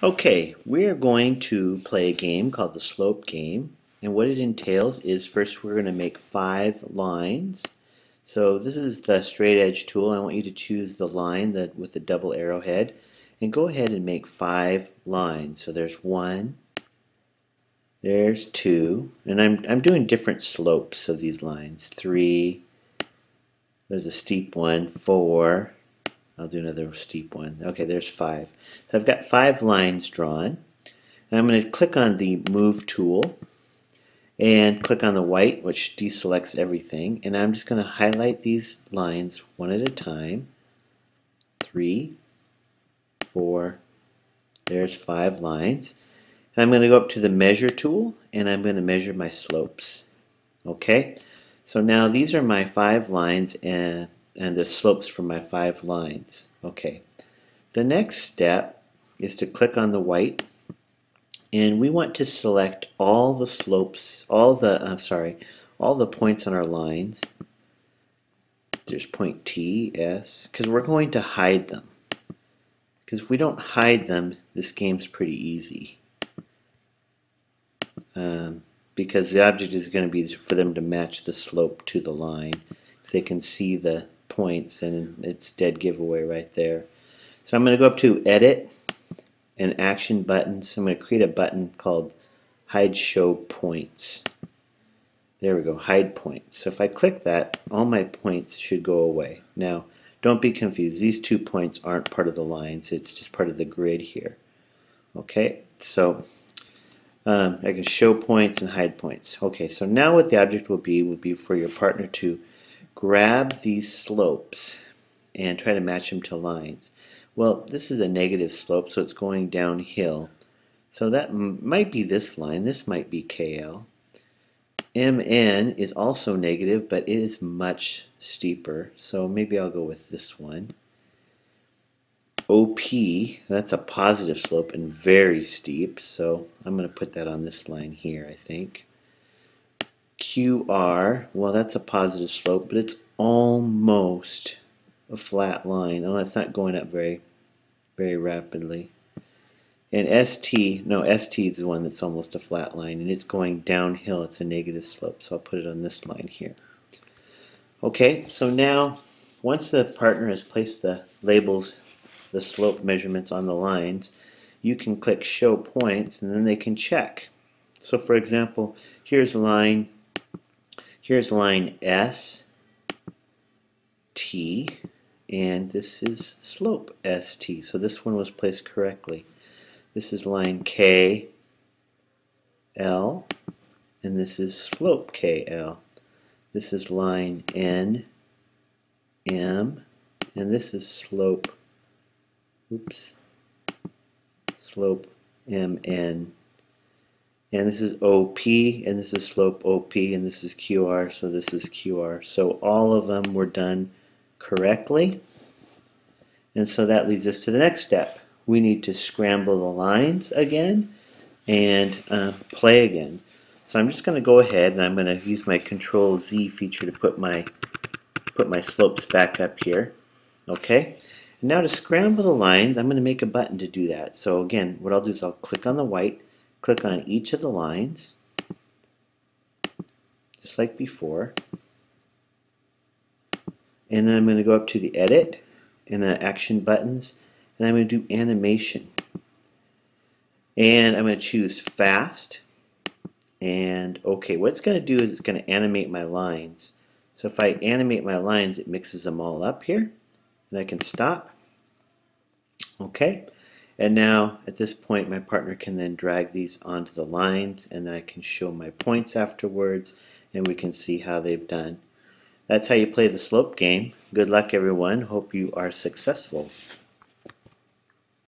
Okay, we're going to play a game called the slope game. And what it entails is first we're going to make 5 lines. So this is the straight edge tool. I want you to choose the line with the double arrowhead and go ahead and make 5 lines. So there's 1, there's 2, and I'm doing different slopes of these lines. 3, there's a steep one, 4, I'll do another steep one. Okay, there's 5. So I've got 5 lines drawn. And I'm going to click on the Move tool and click on the white, which deselects everything. And I'm just going to highlight these lines one at a time. 3, 4, there's 5 lines. And I'm going to go up to the Measure tool and I'm going to measure my slopes. Okay, so now these are my 5 lines and the slopes for my 5 lines. Okay, the next step is to click on the white, and we want to select all the slopes, all the points on our lines. There's point T, S, because we're going to hide them. Because if we don't hide them, this game's pretty easy. Because the object is going to be for them to match the slope to the line. If they can see the points, then it's dead giveaway right there. So I'm going to go up to Edit and Action Buttons. I'm going to create a button called Hide Show Points. There we go, Hide Points. So if I click that, all my points should go away. Now, don't be confused. These 2 points aren't part of the lines. It's just part of the grid here. Okay, so I can show points and hide points. Okay, so now what the object would be for your partner to grab these slopes and try to match them to lines. Well, this is a negative slope, so it's going downhill. So that might be this line. This might be KL. MN is also negative, but it is much steeper. So maybe I'll go with this one. OP, that's a positive slope and very steep, so I'm going to put that on this line here, I think. QR, well, that's a positive slope, but it's almost a flat line. Oh, it's not going up very rapidly. And ST, no, ST is the one that's almost a flat line, and it's going downhill. It's a negative slope, so I'll put it on this line here. Okay, so now, once the partner has placed the labels, the slope measurements on the lines, you can click Show Points, and then they can check. So for example, here's line S, T, and this is slope ST. So this one was placed correctly. This is line K, L, and this is slope KL. This is line N, M, and this is slope, slope MN. And this is OP, and this is slope OP, and this is QR, so this is QR. So all of them were done correctly. And so that leads us to the next step. We need to scramble the lines again and play again. So I'm just going to go ahead and I'm going to use my Control Z feature to put my slopes back up here. Okay. And now to scramble the lines, I'm going to make a button to do that. So again, what I'll do is I'll click on the white, click on each of the lines, just like before. And then I'm going to go up to the Edit and Action Buttons, and I'm going to do Animation. And I'm going to choose Fast. And okay, what it's going to do is it's going to animate my lines. So if I animate my lines, it mixes them all up here. And I can stop. Okay. And now at this point my partner can then drag these onto the lines, and then I can show my points afterwards and we can see how they've done. That's how you play the slope game. Good luck everyone. Hope you are successful.